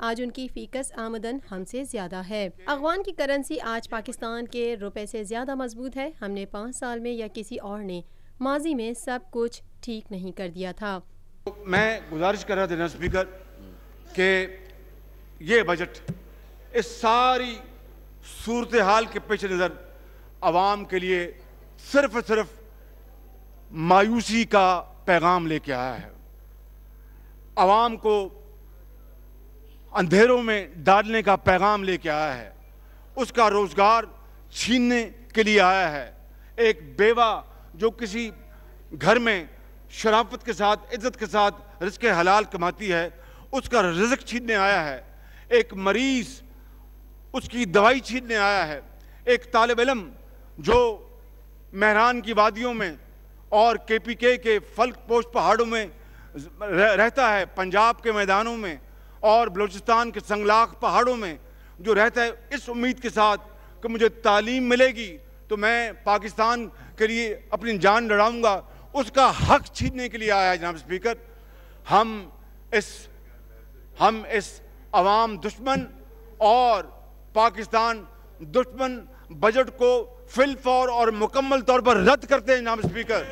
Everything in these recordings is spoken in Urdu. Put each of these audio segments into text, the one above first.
آج ان کی فیکس آمدن ہم سے زیادہ ہے۔ افغان کی کرنسی آج پاکستان کے روپے سے زیادہ مضبوط ہے۔ ہم نے 5 سال میں یا کسی اور نے ماضی میں سب کچھ ٹھیک نہیں کر دیا تھا۔ میں گزارش کر رہا تھا جناب اسپیکر کہ یہ بجٹ اس ساری صورتحال کے پیش نظر عوام کے لیے صرف مایوسی کا پیغام لے کے آیا ہے، عوام کو اندھیروں میں ڈالنے کا پیغام لے کے آیا ہے، اس کا روزگار چھیننے کے لیے آیا ہے۔ ایک بیوہ جو کسی گھر میں شرافت کے ساتھ عزت کے ساتھ رزق حلال کماتی ہے، اس کا رزق چھیننے آیا ہے۔ ایک مریض اس کی دوائی چھیننے آیا ہے۔ ایک طالب علم جو مہران کی وادیوں میں اور KPK کے فلک پوش پہاڑوں میں رہتا ہے، پنجاب کے میدانوں میں اور بلوچستان کے سنگلاخ پہاڑوں میں جو رہتا ہے، اس امید کے ساتھ کہ مجھے تعلیم ملے گی تو میں پاکستان کے لیے اپنی جان لڑاؤں گا، اس کا حق چھیننے کے لیے آیا ہے۔ جناب اسپیکر، ہم اس عوام دشمن اور پاکستان دشمن بجٹ کو فی الفور اور مکمل طور پر رد کرتے ہیں۔ جناب اسپیکر،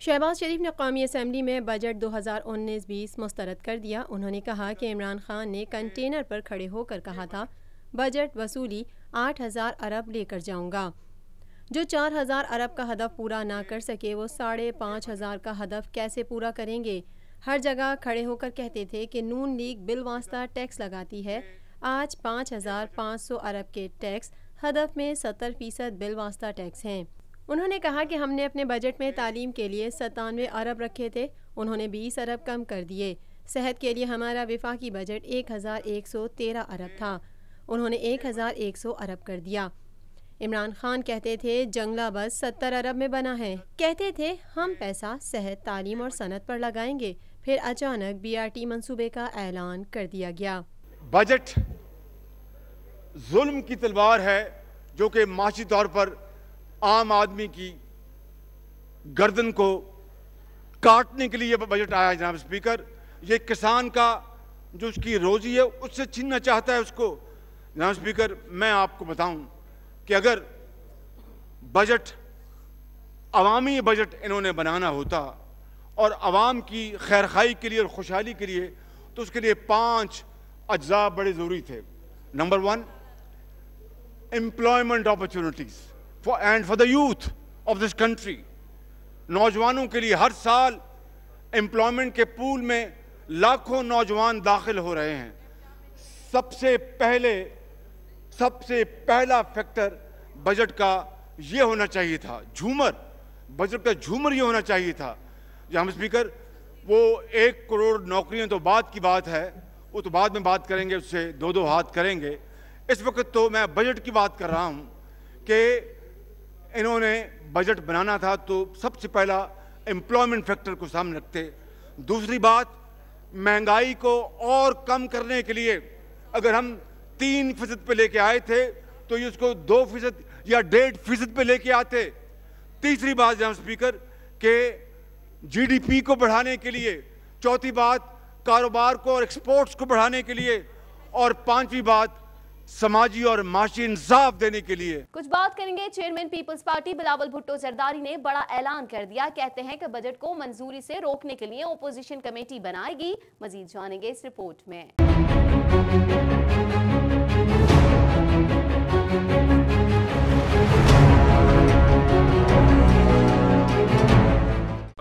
شہباز شریف نے قومی اسمبلی میں بجٹ 2019-20 مسترد کر دیا۔ انہوں نے کہا کہ عمران خان نے کنٹینر پر کھڑے ہو کر کہا تھا بجٹ وصولی 8,000 ارب لے کر جاؤں گا۔ جو 4,000 ارب کا ہدف پورا نہ کر سکے وہ 5,500 کا ہدف کیسے پورا کریں گے؟ ہر جگہ کھڑے ہو کر کہتے تھے کہ نون لیگ بالواسطہ ٹیکس لگاتی ہے۔ آج 5,500 ارب کے ٹیکس ہدف میں 70% بالواسطہ ٹیکس ہیں۔ انہوں نے کہا کہ ہم نے اپنے بجٹ میں تعلیم کے لیے 97 ارب رکھے تھے، انہوں نے 20 ارب کم کر دیے۔ صحت کے لیے ہمارا وفاقی بجٹ 1,113 ارب تھا، انہوں نے 1,100 ارب کر دیا۔ عمران خان کہتے تھے جنگلہ بس 70 ارب میں بنا ہے، کہتے تھے ہم پیسہ صحت، تعلیم اور صنعت پر لگائیں گے، پھر اچانک BRT منصوبے کا اعلان کر دیا گیا۔ بجٹ ظلم کی تلوار ہے جو کہ معاشی طور پر عام آدمی کی گردن کو کاٹنے کے لیے بجٹ آیا ہے۔ جناب اسپیکر، یہ کسان کا جو اس کی روزی ہے اس سے چھیننا چاہتا ہے اس کو۔ جناب اسپیکر، میں آپ کو بتاؤں کہ اگر بجٹ عوامی بجٹ انہوں نے بنانا ہوتا اور عوام کی خیرخواہی کے لیے اور خوشحالی کے لیے، تو اس کے لیے 5 اجزاء بڑے ضروری تھے۔ Number 1، employment opportunities for the youth of this country۔ نوجوانوں کے لیے ہر سال امپلائمنٹ کے پول میں لاکھوں نوجوان داخل ہو رہے ہیں۔ سب سے پہلا فیکٹر بجٹ کا یہ ہونا چاہیے تھا، بجٹ کا جھومر یہ ہونا چاہیے تھا۔ جناب اسپیکر، وہ 1 کروڑ نوکریاں تو بعد کی بات ہے، وہ تو بعد میں بات کریں گے، اس سے 2 ہاتھ کریں گے۔ اس وقت تو میں بجٹ کی بات کر رہا ہوں کہ انہوں نے بجٹ بنانا تھا تو سب سے پہلا امپلائمنٹ فیکٹر کو سامنے رکھتے۔ دوسری بات، مہنگائی کو اور کم کرنے کے لیے اگر ہم 3% پہ لے کے آئے تھے تو اس کو 2% یا 1.5% پہ لے کے آتے۔ تیسری بات جناب اسپیکر کہ GDP کو بڑھانے کے لیے، چوتھی بات کاروبار کو اور ایکسپورٹس کو بڑھانے کے لیے، اور 5ویں بات سماجی اور معاشی انصاف دینے کے لیے۔ کچھ بات کریں گے چیئرمین پیپلز پارٹی بلاول بھٹو زرداری نے بڑا اعلان کر دیا، کہتے ہیں کہ بجٹ کو منظوری سے روکنے کے لیے اپوزیشن کمیٹی بنائے گی۔ مزید جانیں گے اس رپورٹ میں۔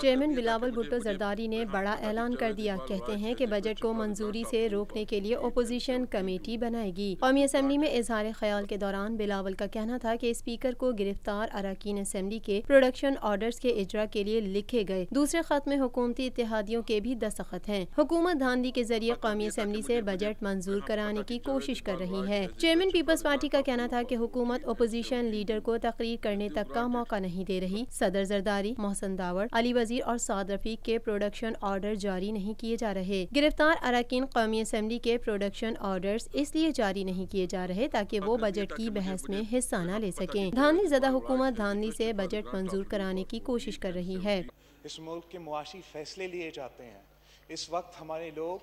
چیئرمین بلاول بھٹو زرداری نے بڑا اعلان کر دیا، کہتے ہیں کہ بجٹ کو منظوری سے روکنے کے لیے اپوزیشن کمیٹی بنائے گی۔ قومی اسمبلی میں اظہار خیال کے دوران بلاول کا کہنا تھا کہ اسپیکر کو گرفتار اراکین اسمبلی کے پروڈکشن آرڈرز کے اجرا کے لیے لکھے گئے دوسرے خط میں حکومتی اتحادیوں کے بھی دستخط ہیں۔ حکومت دھاندلی کے ذریعے قومی اسمبلی سے بجٹ منظور کرانے کی کوشش کر رہی ہے۔ چیئرمین پیپلز پارٹی کا کہنا تھا کہ حکومت اپوزیشن لیڈر کو تقریر کرنے تک کا موقع نہیں دے رہی۔ صدر زرداری، محسن داوڑ، علی وزیر اور سعد رفیق کے پروڈکشن آرڈر جاری نہیں کیے جا رہے۔ گرفتار اراکین قومی اسمبلی کے پروڈکشن آرڈرز اس لیے جاری نہیں کیے جا رہے تاکہ وہ بجٹ کی بحث میں حصہ نہ لے سکیں۔ دھاندلی زدہ حکومت دھاندلی سے بجٹ منظور کرانے کی کوشش کر رہی ہے۔ اس ملک کے معاشی فیصلے لیے جاتے ہیں۔ اس وقت ہمارے لوگ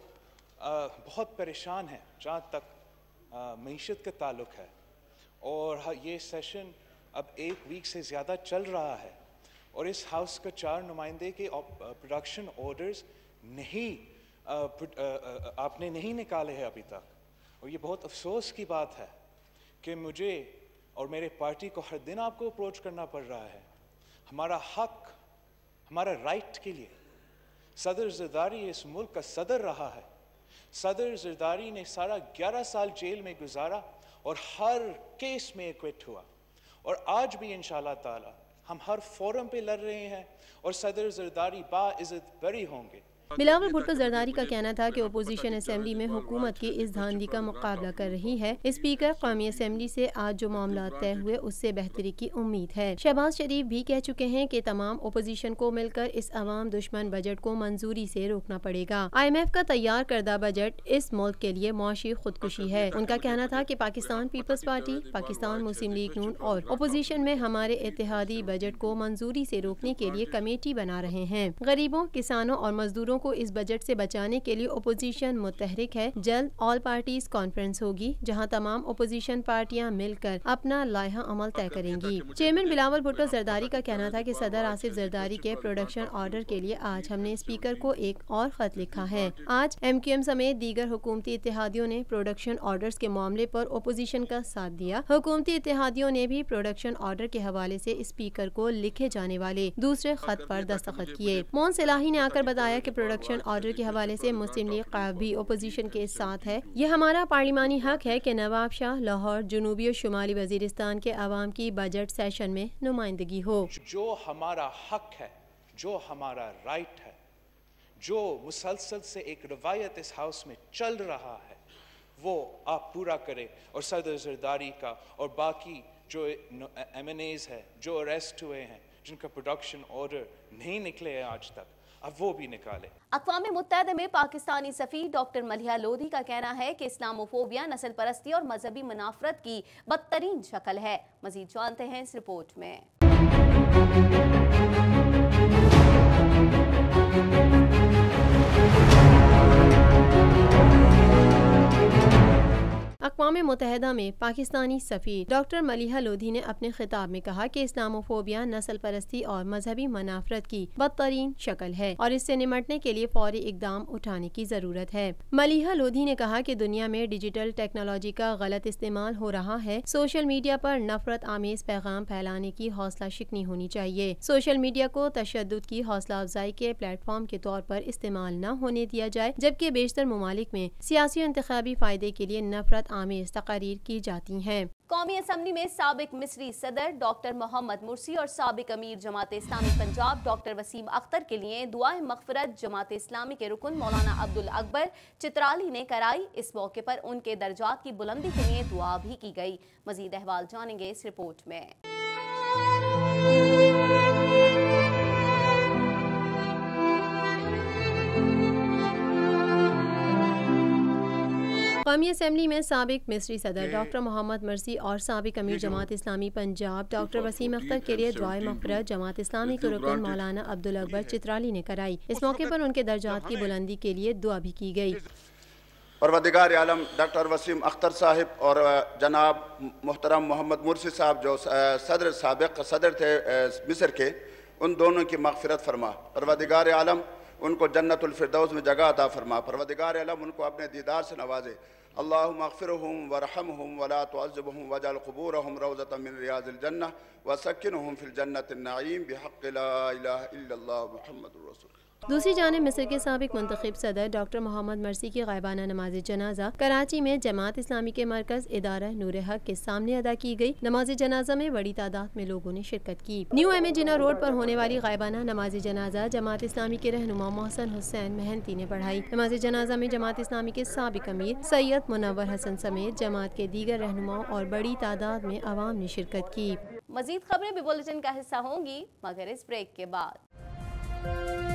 بہت پریشان ہیں جہاں تک معیشت کا تعلق ہے، اور یہ سیشن اب 1 ویک سے زیادہ چل رہا ہے، اور اس ہاؤس کا 4 نمائندے کے پروڈکشن آرڈرز آپ نے نہیں نکالے ہیں ابھی تک، اور یہ بہت افسوس کی بات ہے کہ مجھے اور میرے پارٹی کو ہر دن آپ کو اپروچ کرنا پڑ رہا ہے ہمارا حق، ہمارا رائٹ کے لیے۔ صدر زرداری اس ملک کا صدر رہا ہے، صدر زرداری نے سارا 11 سال جیل میں گزارا اور ہر کیس میں ایکوٹ ہوا، اور آج بھی انشاءاللہ تعالی ہم ہر فورم پہ لڑ رہے ہیں اور صدر زرداری باعزت بری ہوں گے۔ بلاول بھٹو زرداری کا کہنا تھا کہ اپوزیشن اسمبلی میں حکومت کی اس دھاندلی کا مقابلہ کر رہی ہے۔ اسپیکر قومی اسمبلی سے آج جو معاملات طے ہوئے اس سے بہتری کی امید ہے۔ شہباز شریف بھی کہہ چکے ہیں کہ تمام اپوزیشن کو مل کر اس عوام دشمن بجٹ کو منظوری سے روکنا پڑے گا۔ IMF کا تیار کردہ بجٹ اس ملک کے لیے معاشی خودکشی ہے۔ ان کا کہنا تھا کہ پاکستان پیپلز پارٹی، پاکستان مسلم لیگ نون اور اپوزیشن میں ہمارے اتحادی بجٹ کو منظوری سے روکنے کے لیے کمیٹی بنا رہے ہیں۔ غریبوں، کسانوں اور مزدوروں کو اس بجٹ سے بچانے کے لیے اپوزیشن متحرک ہے۔ جلد آل پارٹیز کانفرنس ہوگی جہاں تمام اپوزیشن پارٹیاں مل کر اپنا لائحہ عمل طے کریں گی۔ چیئرمین بلاول بھٹو زرداری کا کہنا تھا کہ صدر آصف زرداری کے پروڈکشن آرڈر کے لیے آج ہم نے اسپیکر کو ایک اور خط لکھا ہے۔ آج MQM سمیت دیگر حکومتی اتحادیوں نے پروڈکشن آرڈرز کے معاملے پر اپوزیشن کا ساتھ دیا۔ حکومتی اتحادیوں نے بھی پروڈکشن آرڈر کے حوالے سے اسپیکر کو لکھے جانے والے دوسرے خط پر دستخط کیے۔ مون صلاحی نے آ کر بتایا کہ پروڈکشن آرڈر کے حوالے سے مسلم لیگ قائب بھی اپوزیشن کے ساتھ ہے۔ یہ ہمارا پارلیمانی حق ہے کہ نواب شاہ لاہور، جنوبی اور شمالی وزیرستان کے عوام کی بجٹ سیشن میں نمائندگی ہو۔ جو ہمارا حق ہے، جو ہمارا رائٹ ہے، جو مسلسل سے ایک روایت اس ہاؤس میں چل رہا ہے، وہ آپ پورا کریں، اور صدر زرداری کا اور باقی جو MNAs ہے جو اریسٹ ہوئے ہیں، جن کا پروڈکشن آرڈر نہیں نکلے ہیں آج تک، اب وہ بھی نکالے۔ اقوام متحدہ میں پاکستانی سفیر ڈاکٹر ملیحہ لودھی کا کہنا ہے کہ اسلاموفوبیا نسل پرستی اور مذہبی منافرت کی بدترین شکل ہے۔ مزید جانتے ہیں اس رپورٹ میں۔ اقوام متحدہ میں پاکستانی سفیر ڈاکٹر ملیحہ لودھی نے اپنے خطاب میں کہا کہ اسلاموفوبیا نسل پرستی اور مذہبی منافرت کی بدترین شکل ہے اور اس سے نمٹنے کے لیے فوری اقدام اٹھانے کی ضرورت ہے۔ ملیحہ لودھی نے کہا کہ دنیا میں ڈیجیٹل ٹیکنالوجی کا غلط استعمال ہو رہا ہے۔ سوشل میڈیا پر نفرت آمیز پیغام پھیلانے کی حوصلہ شکنی ہونی چاہیے۔ سوشل میڈیا کو تشدد کی حوصلہ افزائی کے پلیٹ فارم کے طور پر استعمال نہ ہونے دیا جائے، جبکہ بیشتر ممالک میں سیاسی و انتخابی فائدے کے لیے نفرت آمیز تقاریر کی جاتی ہیں۔ قومی اسمبلی میں سابق مصری صدر ڈاکٹر محمد مرسی اور سابق امیر جماعت اسلامی پنجاب ڈاکٹر وسیم اختر کے لیے دعائے مغفرت جماعت اسلامی کے رکن مولانا عبدالاکبر چترالی نے کرائی۔ اس موقع پر ان کے درجات کی بلندی کے لیے دعا بھی کی گئی۔ مزید احوال جانیں گے اس رپورٹ میں۔ قومی اسمبلی میں سابق مصری صدر ڈاکٹر محمد مرسی اور سابق امیر جماعت اسلامی پنجاب ڈاکٹر وسیم اختر کے لیے دعائے مغفرت جماعت اسلامی کے رکن مولانا عبدالاکبر چترالی نے کرائی۔ اس موقع پر ان کے درجات کی بلندی کے لیے دعا بھی کی گئی۔ پروردگار عالم ڈاکٹر وسیم اختر صاحب اور جناب محترم محمد مرسی صاحب جو سابق صدر تھے مصر کے، ان دونوں کی مغفرت فرما۔ پروردگار عالم ان کو جنت الفردوس میں جگہ عطا فرما۔ پروردگار عالم ان کو اپنے دیدار سے نوازے۔ اللہم اغفرہم ورحمہم ولا تعذبہم واجعل قبورہم روضۃ من ریاض الجنہ وسکنہم فی الجنۃ النعیم بحق لا الہ الا اللہ محمد رسول اللہ۔ دوسری جانب مصر کے سابق منتخب صدر ڈاکٹر محمد مرسی کی غائبانہ نماز جنازہ کراچی میں جماعت اسلامی کے مرکز ادارہ نور حق کے سامنے ادا کی گئی۔ نماز جنازہ میں بڑی تعداد میں لوگوں نے شرکت کی۔ نیو ایم اے جناح روڈ پر ہونے والی غائبانہ نماز جنازہ جماعت اسلامی کے رہنما محسن حسین مہنتی نے پڑھائی۔ نماز جنازہ میں جماعت اسلامی کے سابق امیر سید منور حسن سمیت جماعت کے دیگر رہنماؤں اور بڑی تعداد میں عوام نے شرکت کی۔ مزید خبریں بھی بلیٹن کا حصہ ہوں گی مگر اس بریک کے بعد۔